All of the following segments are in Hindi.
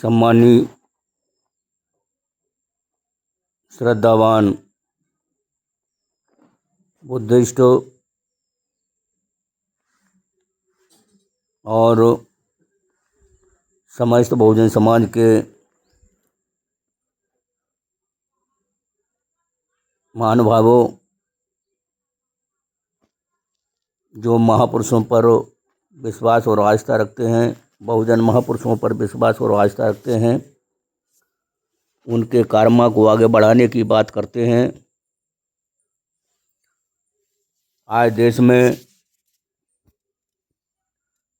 सम्मानी श्रद्धावान बुद्धिस्ट और समस्त बहुजन समाज के महानुभावों, जो महापुरुषों पर विश्वास और आस्था रखते हैं, बहुजन महापुरुषों पर विश्वास और आस्था रखते हैं, उनके कर्मा को आगे बढ़ाने की बात करते हैं। आज देश में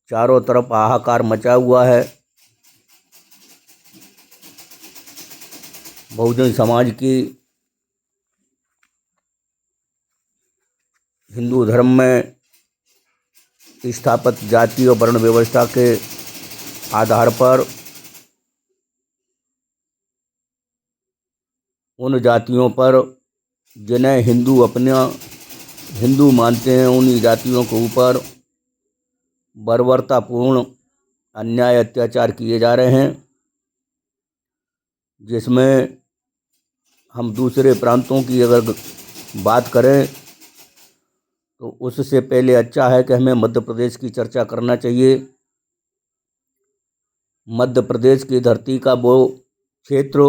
चारों तरफ हाहाकार मचा हुआ है। बहुजन समाज की हिंदू धर्म में स्थापित जाति और वर्ण व्यवस्था के आधार पर उन जातियों पर जिन्हें हिंदू अपना हिंदू मानते हैं, उन्हीं जातियों के ऊपर बर्बरतापूर्ण अन्याय अत्याचार किए जा रहे हैं, जिसमें हम दूसरे प्रांतों की अगर बात करें तो उससे पहले अच्छा है कि हमें मध्य प्रदेश की चर्चा करना चाहिए। मध्य प्रदेश की धरती का वो क्षेत्र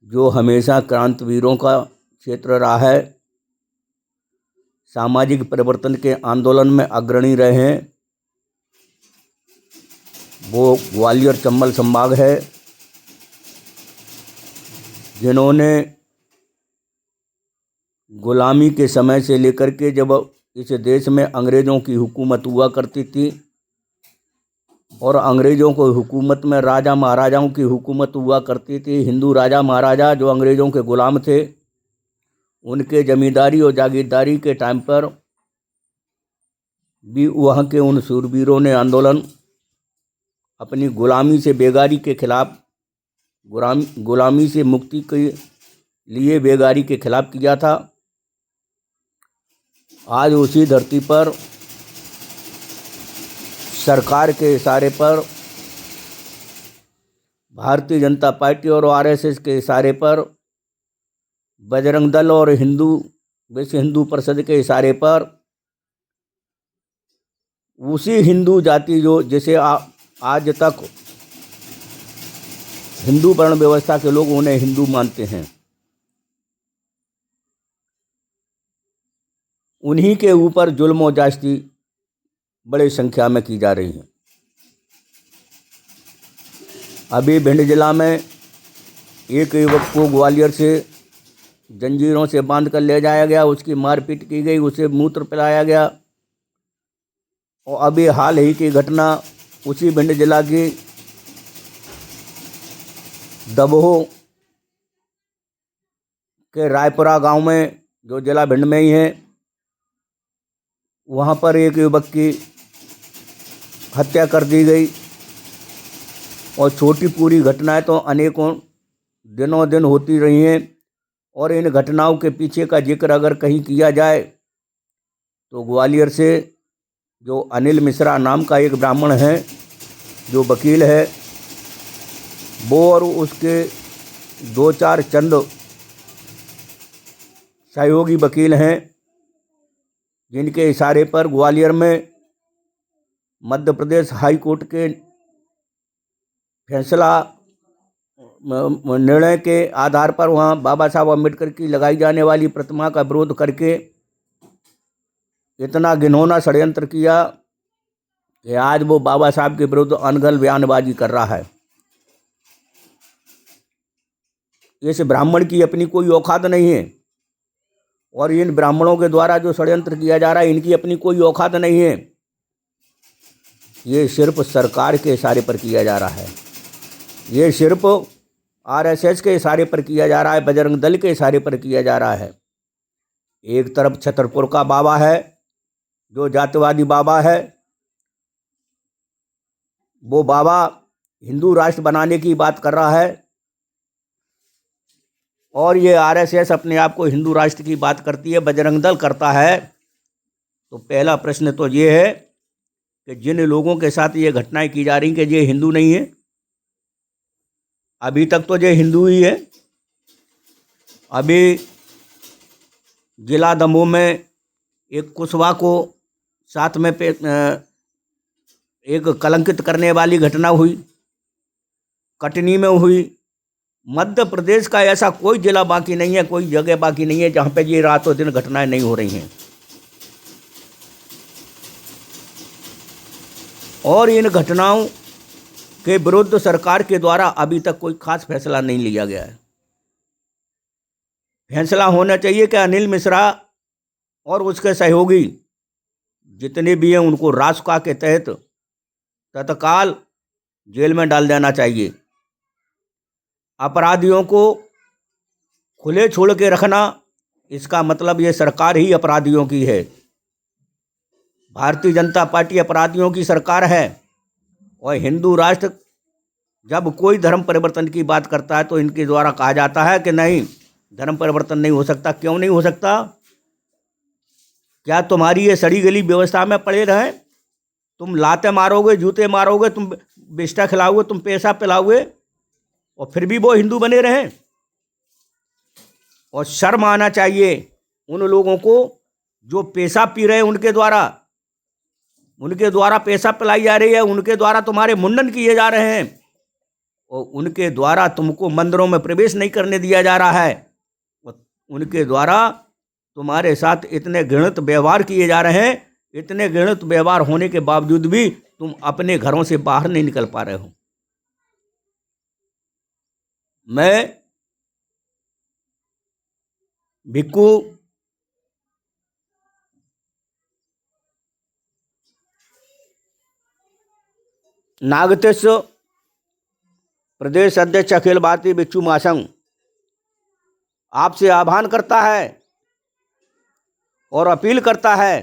जो हमेशा क्रांतिवीरों का क्षेत्र रहा है, सामाजिक परिवर्तन के आंदोलन में अग्रणी रहे हैं, वो ग्वालियर चंबल संभाग है, जिन्होंने गुलामी के समय से लेकर के जब इस देश में अंग्रेज़ों की हुकूमत हुआ करती थी और अंग्रेज़ों को हुकूमत में राजा महाराजाओं की हुकूमत हुआ करती थी, हिंदू राजा महाराजा जो अंग्रेज़ों के ग़ुलाम थे, उनके जमींदारी और जागीरदारी के टाइम पर भी वहाँ के उन शूरवीरों ने आंदोलन अपनी ग़ुलामी से बेगारी के खिलाफ, ग़ुलामी से मुक्ति के लिए बेगारी के खिलाफ किया था। आज उसी धरती पर सरकार के इशारे पर, भारतीय जनता पार्टी और आरएसएस के इशारे पर, बजरंग दल और विश्व हिंदू परिषद के इशारे पर उसी हिंदू जाति जो जिसे आज तक हिंदू वर्ण व्यवस्था के लोग उन्हें हिंदू मानते हैं, उन्हीं के ऊपर जुल्म और ज्यादती बड़ी संख्या में की जा रही है। अभी भिंड जिला में एक युवक को ग्वालियर से जंजीरों से बांध कर ले जाया गया, उसकी मारपीट की गई, उसे मूत्र पिलाया गया। और अभी हाल ही की घटना उसी भिंड जिला की दबोह के रायपुरा गांव में, जो जिला भिंड में ही है, वहाँ पर एक युवक की हत्या कर दी गई। और छोटी पूरी घटनाएं तो अनेकों दिनों दिन होती रही हैं। और इन घटनाओं के पीछे का जिक्र अगर कहीं किया जाए तो ग्वालियर से जो अनिल मिश्रा नाम का एक ब्राह्मण है, जो वकील है, वो और उसके 2-4 चंद सहयोगी वकील हैं, जिनके इशारे पर ग्वालियर में मध्य प्रदेश हाई कोर्ट के फैसला निर्णय के आधार पर वहाँ बाबा साहब अम्बेडकर की लगाई जाने वाली प्रतिमा का विरोध करके इतना घिनौना षड्यंत्र किया कि आज वो बाबा साहब के विरुद्ध अनगढ़ बयानबाजी कर रहा है। इस ब्राह्मण की अपनी कोई औकात नहीं है और इन ब्राह्मणों के द्वारा जो षड्यंत्र किया जा रहा है, इनकी अपनी कोई औकात नहीं है। ये सिर्फ सरकार के इशारे पर किया जा रहा है, ये सिर्फ आरएसएस के इशारे पर किया जा रहा है, बजरंग दल के इशारे पर किया जा रहा है। एक तरफ छतरपुर का बाबा है जो जातिवादी बाबा है, वो बाबा हिंदू राष्ट्र बनाने की बात कर रहा है, और ये आरएसएस अपने आप को हिंदू राष्ट्र की बात करती है, बजरंग दल करता है। तो पहला प्रश्न तो ये है कि जिन लोगों के साथ ये घटनाएं की जा रही कि ये हिंदू नहीं है। अभी तक तो ये हिंदू ही है। अभी जिला दमोह में एक कुशवाहा को साथ में एक कलंकित करने वाली घटना हुई, कटनी में हुई। मध्य प्रदेश का ऐसा कोई जिला बाकी नहीं है, कोई जगह बाकी नहीं है जहाँ पे ये रातों दिन घटनाएं नहीं हो रही हैं। और इन घटनाओं के विरुद्ध सरकार के द्वारा अभी तक कोई खास फैसला नहीं लिया गया है। फैसला होना चाहिए कि अनिल मिश्रा और उसके सहयोगी जितने भी हैं उनको रासुका के तहत तत्काल जेल में डाल देना चाहिए। अपराधियों को खुले छोड़ के रखना, इसका मतलब ये सरकार ही अपराधियों की है। भारतीय जनता पार्टी अपराधियों की सरकार है। और हिंदू राष्ट्र जब कोई धर्म परिवर्तन की बात करता है तो इनके द्वारा कहा जाता है कि नहीं, धर्म परिवर्तन नहीं हो सकता। क्यों नहीं हो सकता? क्या तुम्हारी ये सड़ी गली व्यवस्था में पड़े रहे? तुम लाते मारोगे, जूते मारोगे, तुम बिस्टा खिलाओगे, तुम पैसा पिलाओगे और फिर भी वो हिंदू बने रहें? और शर्म आना चाहिए उन लोगों को जो पेशाब पी रहे हैं, उनके द्वारा पेशाब पिलाई जा रही है, उनके द्वारा तुम्हारे मुंडन किए जा रहे हैं और उनके द्वारा तुमको मंदिरों में प्रवेश नहीं करने दिया जा रहा है और उनके द्वारा तुम्हारे साथ इतने घृणित व्यवहार किए जा रहे हैं। इतने घृणित व्यवहार होने के बावजूद भी तुम अपने घरों से बाहर नहीं निकल पा रहे हो। मैं भिक्खू नागतीस प्रदेश अध्यक्ष अखिल भारतीय भिक्षु महासंघ आपसे आह्वान करता है और अपील करता है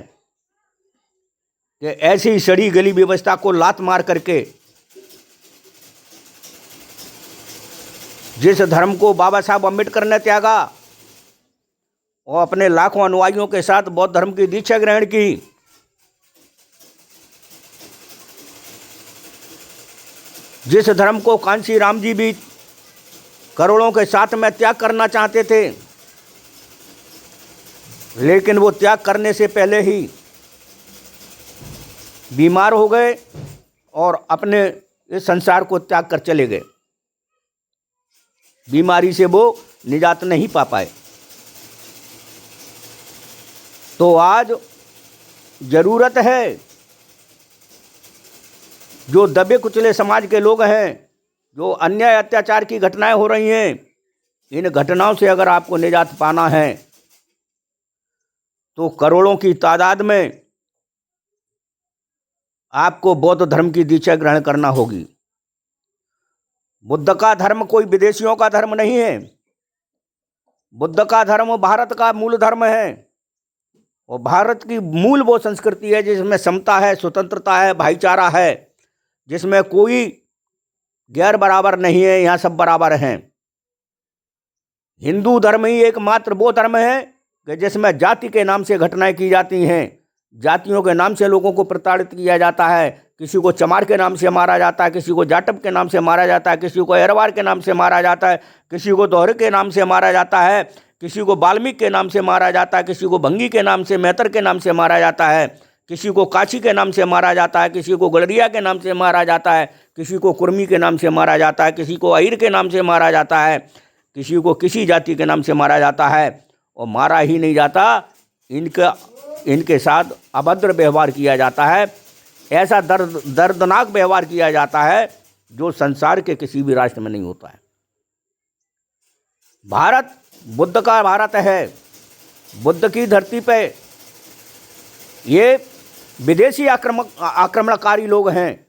कि ऐसी सड़ी गली व्यवस्था को लात मार करके जिस धर्म को बाबा साहब अम्बेडकर ने त्यागा और अपने लाखों अनुयायियों के साथ बौद्ध धर्म की दीक्षा ग्रहण की, जिस धर्म को कांशी राम जी भी करोड़ों के साथ में त्याग करना चाहते थे, लेकिन वो त्याग करने से पहले ही बीमार हो गए और अपने इस संसार को त्याग कर चले गए। बीमारी से वो निजात नहीं पा पाए। तो आज जरूरत है जो दबे कुचले समाज के लोग हैं, जो अन्याय अत्याचार की घटनाएं हो रही हैं, इन घटनाओं से अगर आपको निजात पाना है तो करोड़ों की तादाद में आपको बौद्ध धर्म की दीक्षा ग्रहण करना होगी। बुद्ध का धर्म कोई विदेशियों का धर्म नहीं है। बुद्ध का धर्म भारत का मूल धर्म है और भारत की मूल वो संस्कृति है जिसमें समता है, स्वतंत्रता है, भाईचारा है, जिसमें कोई गैर बराबर नहीं है, यहाँ सब बराबर हैं। हिंदू धर्म ही एकमात्र वो धर्म है कि जिसमें जाति के नाम से घटनाएं की जाती हैं, जातियों के नाम से लोगों को प्रताड़ित किया जाता है। किसी को चमार के नाम से मारा जाता है, किसी को जाटव के नाम से मारा जाता है, किसी को अरवार के नाम से मारा जाता है, किसी को दोहरे के नाम से मारा जाता है, किसी को वाल्मीकि के नाम से मारा जाता है, किसी को भंगी के नाम से, मेहतर के नाम से मारा जाता है, किसी को काशी के नाम से मारा जाता है, किसी को गड़रिया के नाम से मारा जाता है, किसी को कुर्मी के नाम से मारा जाता है, किसी को अहिर के नाम से मारा जाता है, किसी को किसी जाति के नाम से मारा जाता है। और मारा ही नहीं जाता, इनके साथ अभद्र व्यवहार किया जाता है। ऐसा दर्दनाक व्यवहार किया जाता है जो संसार के किसी भी राष्ट्र में नहीं होता है। भारत बुद्ध का भारत है। बुद्ध की धरती पे ये विदेशी आक्रमणकारी लोग हैं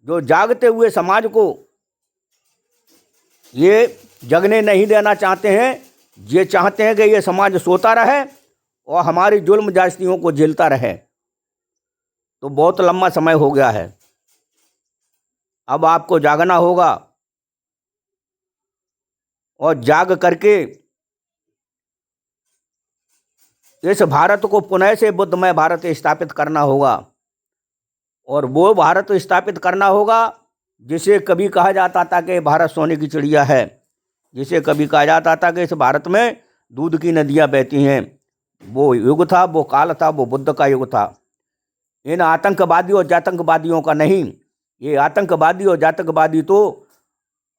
जो जागते हुए समाज को ये जगने नहीं देना चाहते हैं। ये चाहते हैं कि ये समाज सोता रहे और हमारी जुल्म जास्तियों को झेलता रहे। तो बहुत लंबा समय हो गया है, अब आपको जागना होगा और जाग करके इस भारत को पुनः से बुद्धमय भारत स्थापित करना होगा। और वो भारत स्थापित करना होगा जिसे कभी कहा जाता था कि भारत सोने की चिड़िया है, जिसे कभी कहा जाता था कि इस भारत में दूध की नदियाँ बहती हैं। वो युग था, वो काल था, वो बुद्ध का युग था। इन आतंकवादियों और जातंकवादियों का नहीं। ये आतंकवादी और जातंकवादी तो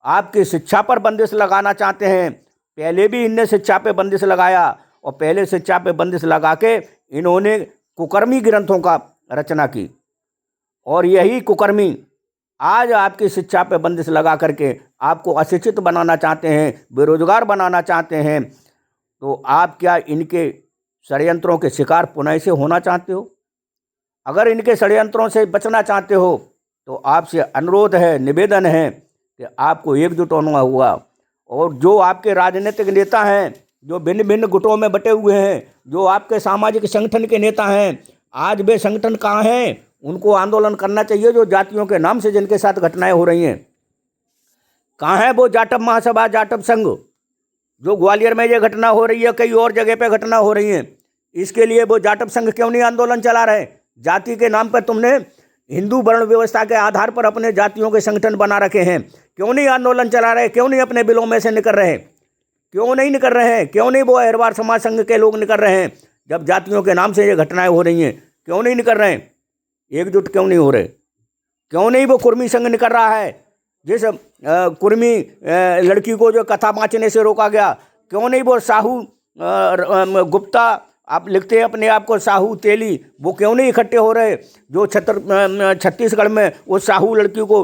आपकी शिक्षा पर बंदिश लगाना चाहते हैं। पहले भी इनने शिक्षा पे बंदिश लगाया और पहले शिक्षा पे बंदिश लगा के इन्होंने कुकर्मी ग्रंथों का रचना की, और यही कुकर्मी आज आपकी शिक्षा पे बंदिश लगा करके आपको अशिक्षित बनाना चाहते हैं, बेरोजगार बनाना चाहते हैं। तो आप क्या इनके षड्यंत्रों के शिकार पुनः से होना चाहते हो? अगर इनके षड्यंत्रों से बचना चाहते हो तो आपसे अनुरोध है, निवेदन है कि आपको एकजुट होना होगा। और जो आपके राजनीतिक नेता हैं, जो भिन्न भिन्न गुटों में बटे हुए हैं, जो आपके सामाजिक संगठन के नेता हैं, आज वे संगठन कहाँ हैं? उनको आंदोलन करना चाहिए। जो जातियों के नाम से जिनके साथ घटनाएं हो रही हैं, कहाँ है वो जाटव महासभा, जाटव संघ? जो ग्वालियर में ये घटना हो रही है, कई और जगह पे घटना हो रही है, इसके लिए वो जाटव संघ क्यों नहीं आंदोलन चला रहे? जाति के नाम पर तुमने हिंदू वर्ण व्यवस्था के आधार पर अपने जातियों के संगठन बना रखे हैं, क्यों नहीं आंदोलन चला रहे? क्यों नहीं अपने बिलों में से निकल रहे? क्यों नहीं निकल रहे हैं? क्यों नहीं वो अहिरवार समाज संघ के लोग निकल रहे हैं? जब जातियों के नाम से ये घटनाएं हो रही हैं, क्यों नहीं निकल रहे हैं? एकजुट क्यों नहीं हो रहे? क्यों नहीं वो कुर्मी संघ निकल रहा है? जिस कुर्मी लड़की को जो कथा बाँचने से रोका गया, क्यों नहीं वो साहू गुप्ता, आप लिखते हैं अपने आप को साहू तेली, वो क्यों नहीं इकट्ठे हो रहे? जो छत्तीसगढ़ में वो साहू लड़की को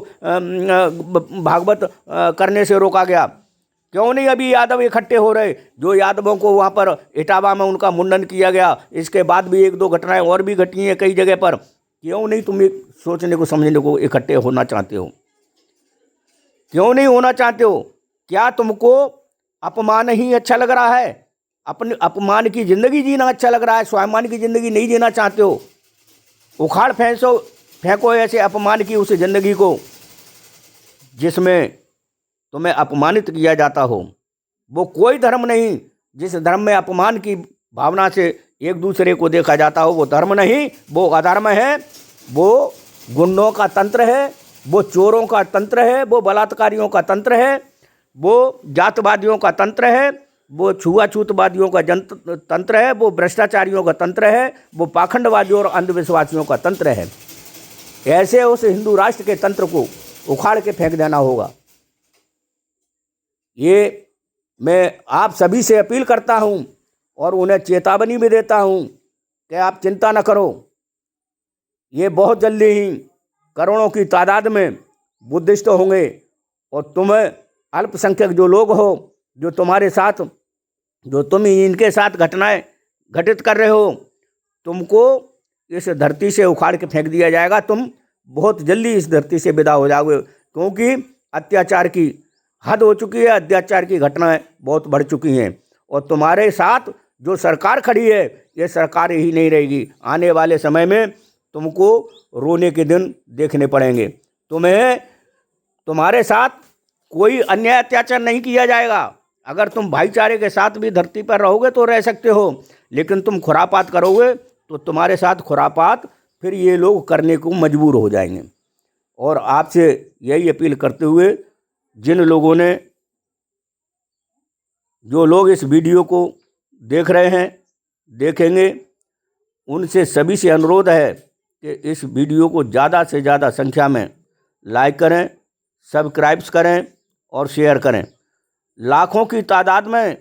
भागवत करने से रोका गया, क्यों नहीं अभी यादव इकट्ठे हो रहे? जो यादवों को वहाँ पर इटावा में उनका मुंडन किया गया, इसके बाद भी एक दो घटनाएं और भी घटी हैं कई जगह पर, क्यों नहीं तुम सोचने को समझने को इकट्ठे होना चाहते हो? क्यों नहीं होना चाहते हो? क्या तुमको अपमान ही अच्छा लग रहा है? अपने अपमान की ज़िंदगी जीना अच्छा लग रहा है? स्वाभिमान की ज़िंदगी नहीं जीना चाहते हो? उखाड़ फेंको ऐसे अपमान की उस ज़िंदगी को जिसमें तुम्हें अपमानित किया जाता हो। वो कोई धर्म नहीं जिस धर्म में अपमान की भावना से एक दूसरे को देखा जाता हो, वो धर्म नहीं, वो अधर्म है, वो गुंडों का तंत्र है, वो चोरों का तंत्र है, वो बलात्कारियों का तंत्र है, वो जातवादियों का तंत्र है, वो छुआछूतवादियों का तंत्र है, वो भ्रष्टाचारियों का तंत्र है, वो पाखंडवादियों और अंधविश्वासियों का तंत्र है। ऐसे उस हिंदू राष्ट्र के तंत्र को उखाड़ के फेंक देना होगा। ये मैं आप सभी से अपील करता हूँ और उन्हें चेतावनी भी देता हूँ कि आप चिंता न करो, ये बहुत जल्दी ही करोड़ों की तादाद में बुद्धिस्ट होंगे और तुम्हें अल्पसंख्यक जो लोग हो, जो तुम्हारे साथ, जो तुम इनके साथ घटनाएं घटित कर रहे हो, तुमको इस धरती से उखाड़ के फेंक दिया जाएगा। तुम बहुत जल्दी इस धरती से विदा हो जाओगे, क्योंकि अत्याचार की हद हो चुकी है, अत्याचार की घटनाएं बहुत बढ़ चुकी हैं। और तुम्हारे साथ जो सरकार खड़ी है, ये सरकार ही नहीं रहेगी। आने वाले समय में तुमको रोने के दिन देखने पड़ेंगे। तुम्हारे साथ कोई अन्याय अत्याचार नहीं किया जाएगा। अगर तुम भाईचारे के साथ भी धरती पर रहोगे तो रह सकते हो, लेकिन तुम खुरापात करोगे तो तुम्हारे साथ खुरापात फिर ये लोग करने को मजबूर हो जाएंगे। और आपसे यही अपील करते हुए, जिन लोगों ने, जो लोग इस वीडियो को देख रहे हैं, देखेंगे, उनसे सभी से अनुरोध है कि इस वीडियो को ज़्यादा से ज़्यादा संख्या में लाइक करें, सब्सक्राइब करें और शेयर करें। लाखों की तादाद में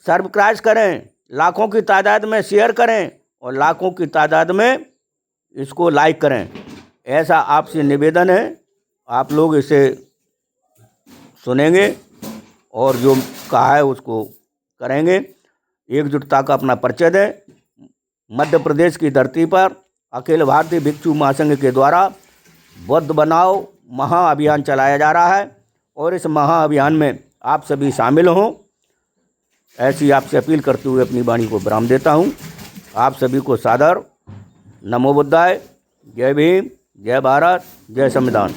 सब्सक्राइब करें, लाखों की तादाद में शेयर करें और लाखों की तादाद में इसको लाइक करें। ऐसा आपसे निवेदन है। आप लोग इसे सुनेंगे और जो कहा है उसको करेंगे। एकजुटता का अपना परिचय दें। मध्य प्रदेश की धरती पर अखिल भारतीय भिक्षु महासंघ के द्वारा बुद्ध बनाओ महाअभियान चलाया जा रहा है और इस महाअभियान में आप सभी शामिल हों, ऐसी आपसे अपील करते हुए अपनी वाणी को विराम देता हूं। आप सभी को सादर नमो बुद्धाय। जय भीम, जय भारत, जय संविधान।